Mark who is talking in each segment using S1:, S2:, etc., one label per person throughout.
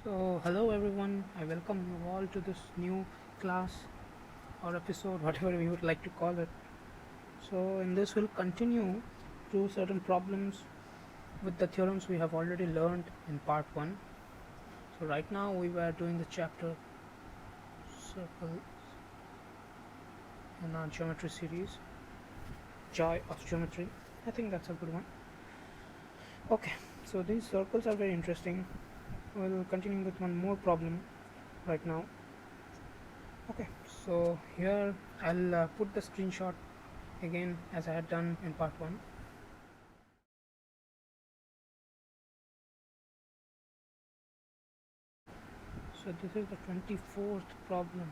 S1: So, hello everyone, I welcome you all to this new class or episode, whatever we would like to call it. So, in this, we'll continue to certain problems with the theorems we have already learned in part 1. So, right now, we were doing the chapter Circles in our geometry series, Joy of Geometry. I think that's a good one. Okay, so these circles are very interesting. We'll continue with one more problem right now. Okay, so here I'll put the screenshot again as I had done in part 1. So this is the 24th problem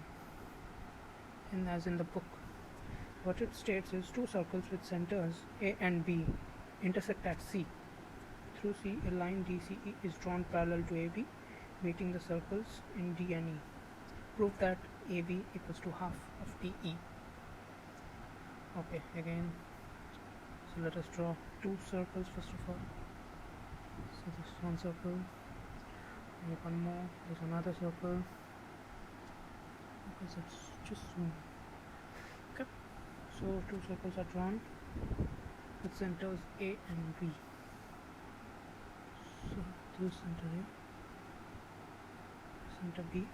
S1: as in the book. What it states is two circles with centers A and B intersect at C. Through C, a line DCE is drawn parallel to AB, meeting the circles in D and E. Prove that AB equals to half of DE. Okay, again, so let us draw two circles first of all. So this is one circle, and one more, there's another circle, because it's just zoom. Okay, so two circles are drawn with centers A and B. So this is center A, center B,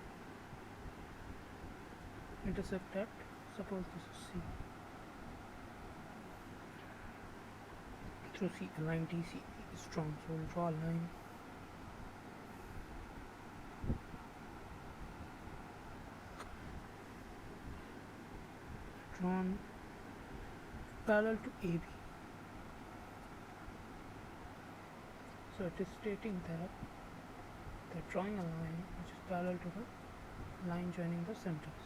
S1: intersect at, suppose this is C. Through C, a line DCE is drawn, so we'll draw a line. Drawn parallel to AB. So it is stating that they're drawing a line which is parallel to the line joining the centers.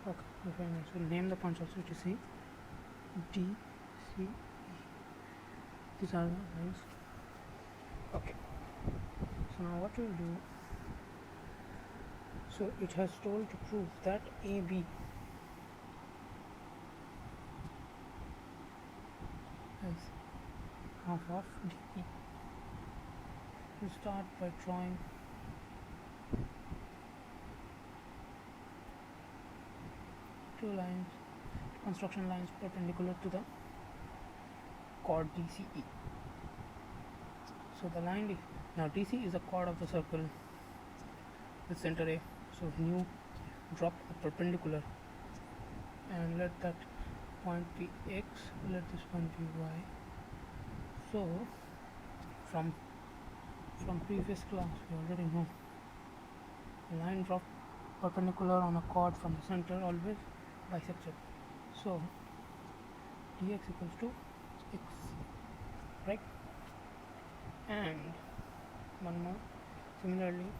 S1: Okay, very nice. We'll name the points also, which is C, D, C, E. These are the lines. Okay. So now what we'll do, so it has told to prove that AB is half of DE. We'll start by drawing two lines, construction lines perpendicular to the chord DCE. So the line now DC is a chord of the circle with center A. So new drop a perpendicular and let that point be X, let this point be Y. So from previous class we already know a line drop perpendicular on a chord from the center always bisects it. So dx equals to x, right? And one more, similarly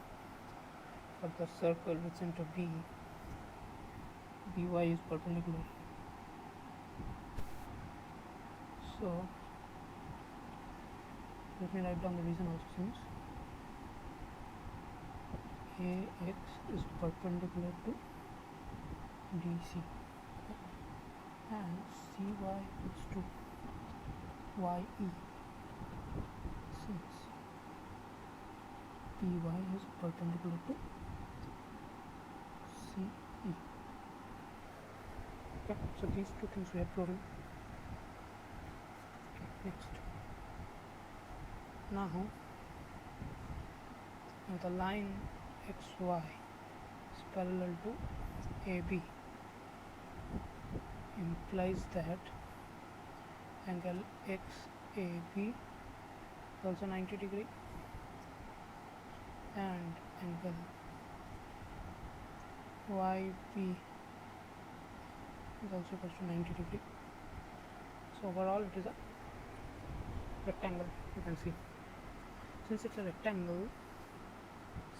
S1: for the circle with center B, by is perpendicular. So let me write down the reason also, since AX is perpendicular to DC and CY equals to YE, since PY is perpendicular to CE. Okay, so these two things we have proven. Next, now the line XY is parallel to AB implies that angle XAB is also 90 degree and angle YB is also equal to 90 degree. So overall it is a rectangle, you can see. Since it's a rectangle,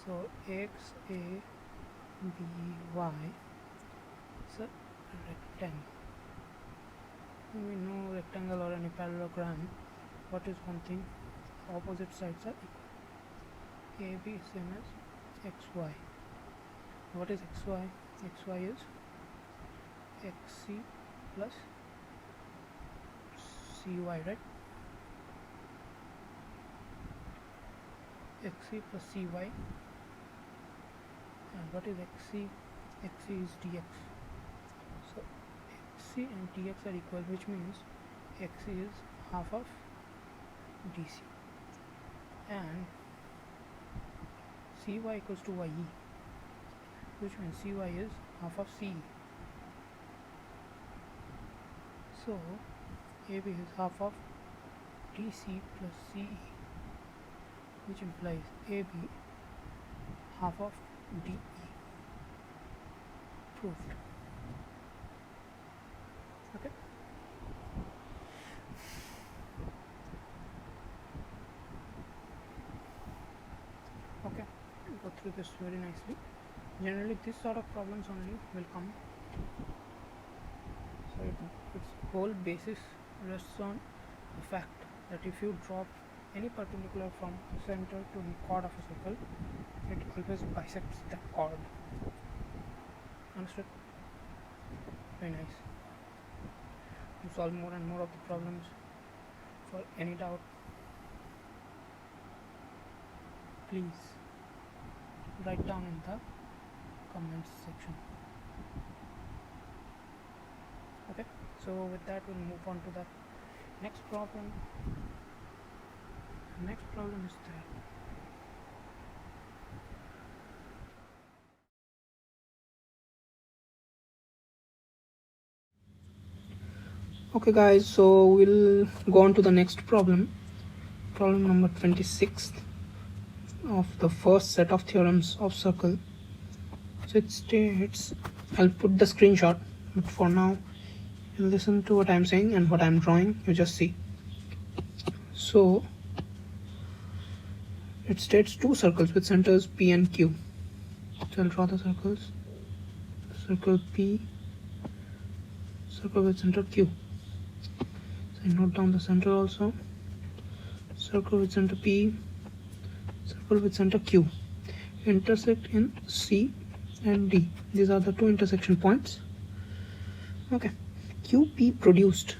S1: so XABY is a rectangle. When we know rectangle or any parallelogram, what is one thing? Opposite sides are equal. AB is same as XY. What is XY? XY is XC plus CY, right? XC plus CY And what is xc? Xc is dx. So xc and dx are equal, which means xc is half of dc, and cy equals to ye, which means cy is half of ce. So AB is half of dc plus ce, which implies AB half of de. Proved. Okay. Okay, go through this very nicely. Generally this sort of problems only will come. So its whole basis rests on the fact that if you drop any perpendicular from the center to the chord of a circle, it always bisects that chord. Understood? Very nice. You solve more and more of the problems. For any doubt, please write down in the comments section. Okay, so with that we'll move on to the next problem. The next problem is that okay guys, so we'll go on to the next problem number 26 of the first set of theorems of circle. So it states, I'll put the screenshot, but for now you listen to what I'm saying and what I'm drawing, you just see. So it states two circles with centers P and Q. So I'll draw the circles. Circle P, circle with center Q. So I note down the center also. Circle with center P, circle with center Q. Intersect in C and D. These are the two intersection points. Okay. QP produced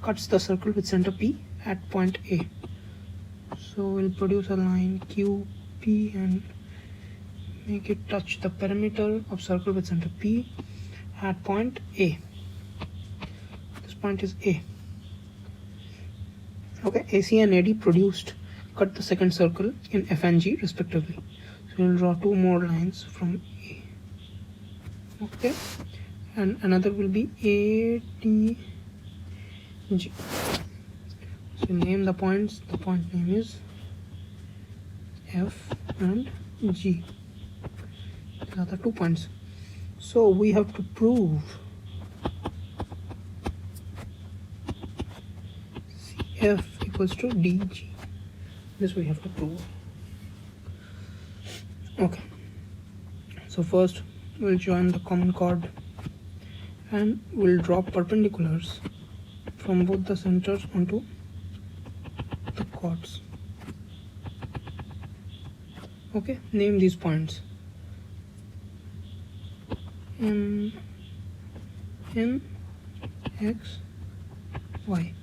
S1: cuts the circle with center P at point A. So we'll produce a line QP and make it touch the perimeter of circle with center P at point A. This point is A. Okay, AC and AD produced cut the second circle in F and G respectively. So we'll draw two more lines from A. Okay, and another will be ADG. So name the points. The point name is F and G. These are the 2 points. So we have to prove CF equals to DG. This we have to prove. Okay. So first we'll join the common chord and we'll draw perpendiculars from both the centers onto the chords. Okay, name these points. M, N, X, Y.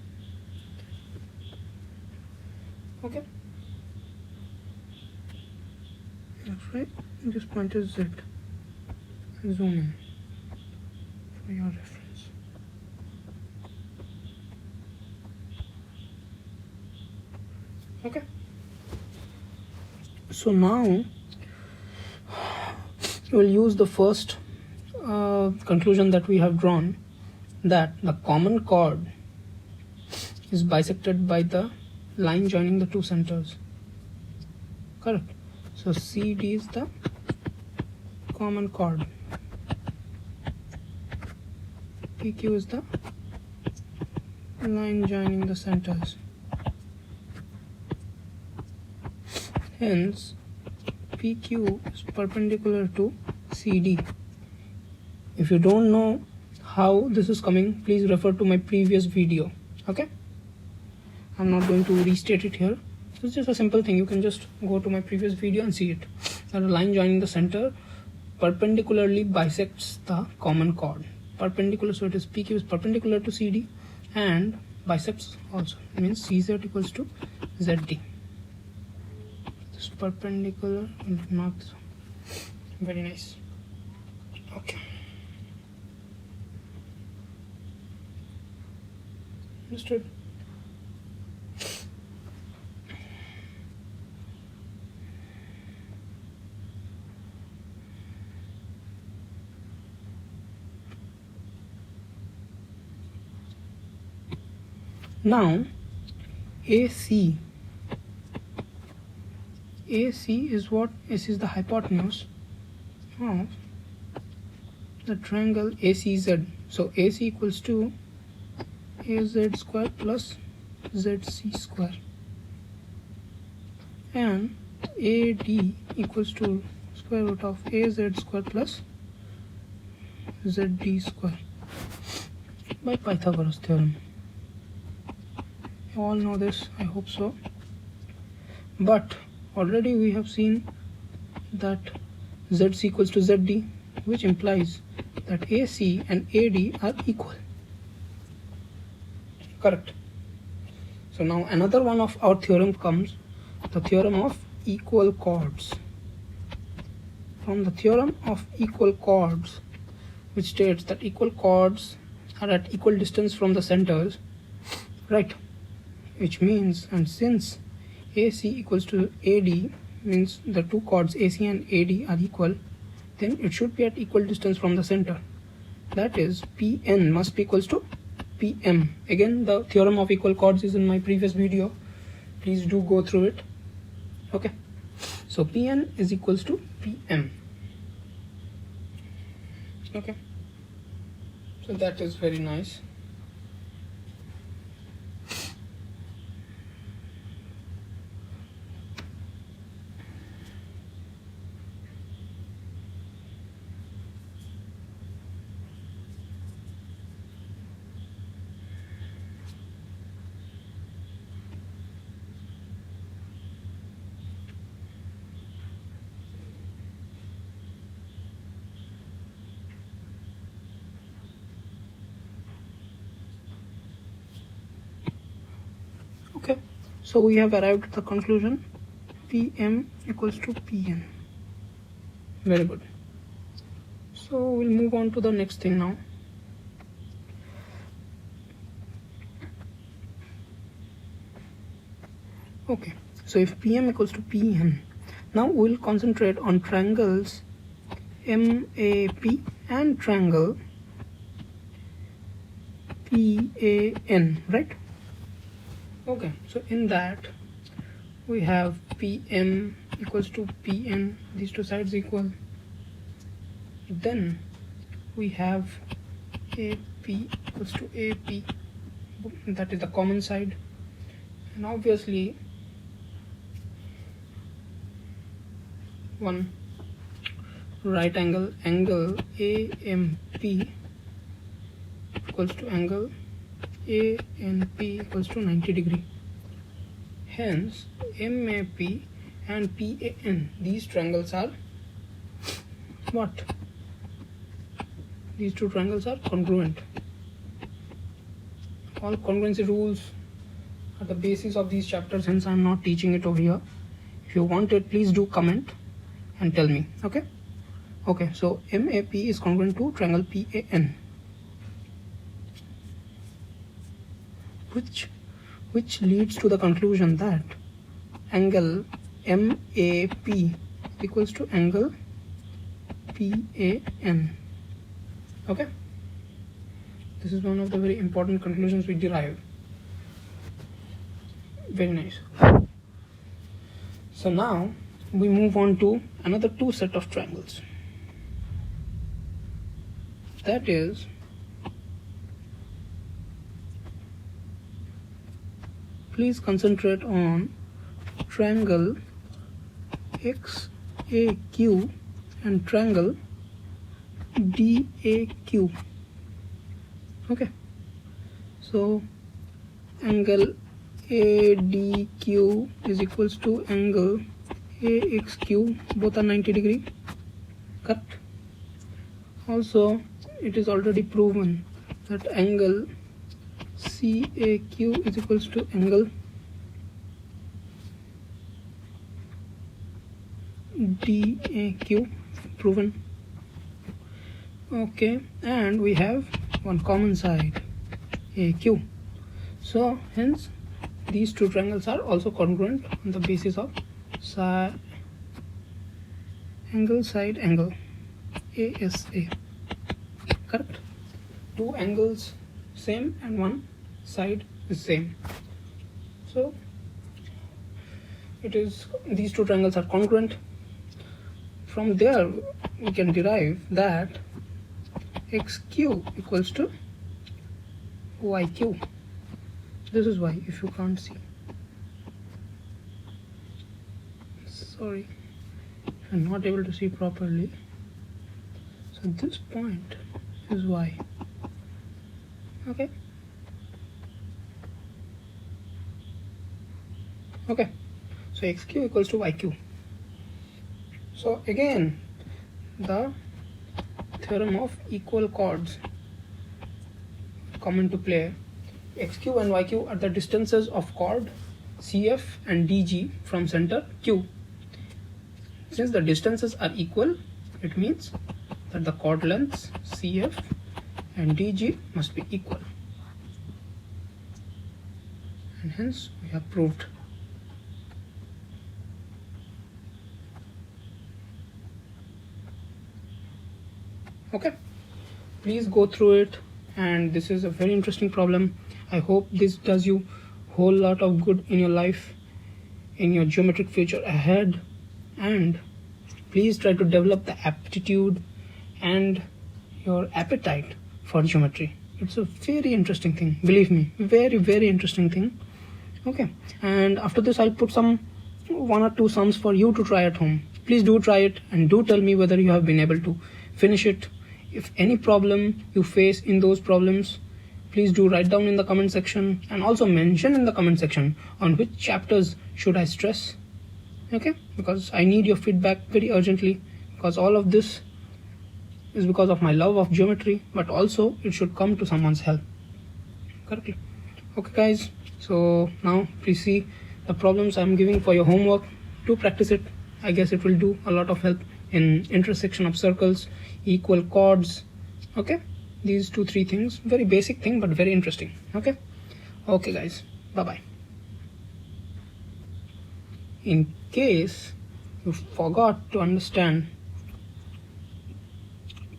S1: Okay. That's right. This point is Z. Zoom in for your reference. Okay. So now we'll use the first conclusion that we have drawn, that the common chord is bisected by the line joining the two centers. Correct. So CD is the common chord. PQ is the line joining the centers. Hence, PQ is perpendicular to CD. If you don't know how this is coming, please refer to my previous video. Okay? I'm not going to restate it here. It's just a simple thing. You can just go to my previous video and see it. That a line joining the center perpendicularly bisects the common chord. Perpendicular, so it is PQ is perpendicular to CD and bisects also. It means CZ equals to ZD. This perpendicular, we'll mark this one. Very nice. Okay. Understood. Now AC is what? AC is the hypotenuse of the triangle ACZ. So AC equals to AZ square plus ZC square, and AD equals to square root of AZ square plus ZD square by Pythagoras theorem. You all know this, I hope so. But already we have seen that ZC equals to ZD, which implies that AC and AD are equal. Correct. So now another one of our theorem comes, the theorem of equal chords. From the theorem of equal chords, which states that equal chords are at equal distance from the centers, right? Which means, and since AC equals to AD, means the two chords AC and AD are equal, then it should be at equal distance from the center. That is, PN must be equals to PM. Again, the theorem of equal chords is in my previous video. Please do go through it. Okay. So PN is equals to PM. Okay. So that is very nice. Okay, so we have arrived at the conclusion PM equals to PN. Very good. So we'll move on to the next thing now. Okay, so if PM equals to PN, now we'll concentrate on triangles MAP and triangle PAN, right? Okay, so in that we have PM equals to PN, these two sides equal. Then we have AP equals to AP, that is the common side, and obviously one right angle AMP equals to angle ANP equals to 90 degree. Hence MAP and PAN, these triangles are what? These two triangles are congruent. All congruency rules are the basis of these chapters, hence I am not teaching it over here. If you want it, please do comment and tell me. Okay. Okay, so MAP is congruent to triangle PAN, which leads to the conclusion that angle MAP equals to angle PAN. Okay, this is one of the very important conclusions we derive. Very nice. So now we move on to another two set of triangles. That is please concentrate on triangle XAQ and triangle DAQ. Okay, so angle ADQ is equals to angle AXQ, both are 90 degree. Correct. Also, it is already proven that angle CAQ is equals to angle DAQ, proven. Okay, and we have one common side, AQ. So hence these two triangles are also congruent on the basis of side angle, ASA. Correct? Two angles same and one side is same. So it is, these two triangles are congruent. From there we can derive that XQ equals to YQ. This is why, if you can't see, sorry, I'm not able to see properly. So this point is Y. Okay. Okay. So XQ equals to YQ. So again, the theorem of equal chords come into play. XQ and YQ are the distances of chord CF and DG from center Q. Since the distances are equal, it means that the chord lengths CF and DG must be equal. And hence we have proved. Okay, please go through it, and this is a very interesting problem. I hope this does you whole lot of good in your life, in your geometric future ahead, and please try to develop the aptitude and your appetite for geometry. It's a very interesting thing, believe me, very interesting thing. Okay, and after this I'll put some 1 or 2 sums for you to try at home. Please do try it and do tell me whether you have been able to finish it. If any problem you face in those problems, please do write down in the comment section, and also mention in the comment section on which chapters should I stress. Okay, because I need your feedback very urgently, because all of this is because of my love of geometry, but also it should come to someone's help. Correctly. Okay guys, so now please see the problems I'm giving for your homework. Do practice it. I guess it will do a lot of help in intersection of circles, equal chords. Okay, these 2-3 things, very basic thing but very interesting. Okay guys, bye bye. In case you forgot to understand,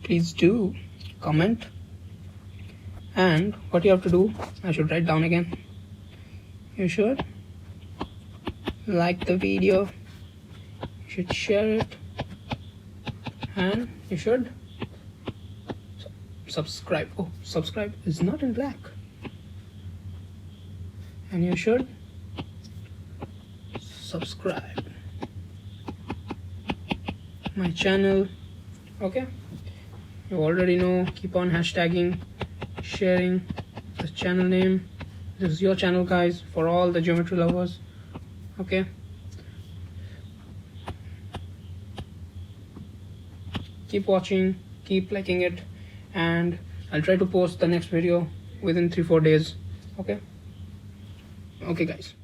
S1: please do comment, and what you have to do, I should write down again. You should like the video, you should share it, and you should subscribe. Oh, subscribe is not in black. And you should subscribe my channel. Okay, you already know, keep on hashtagging, sharing the channel name. This is your channel guys, for all the geometry lovers. Okay, keep watching, keep liking it, and I'll try to post the next video within 3-4 days. Okay guys.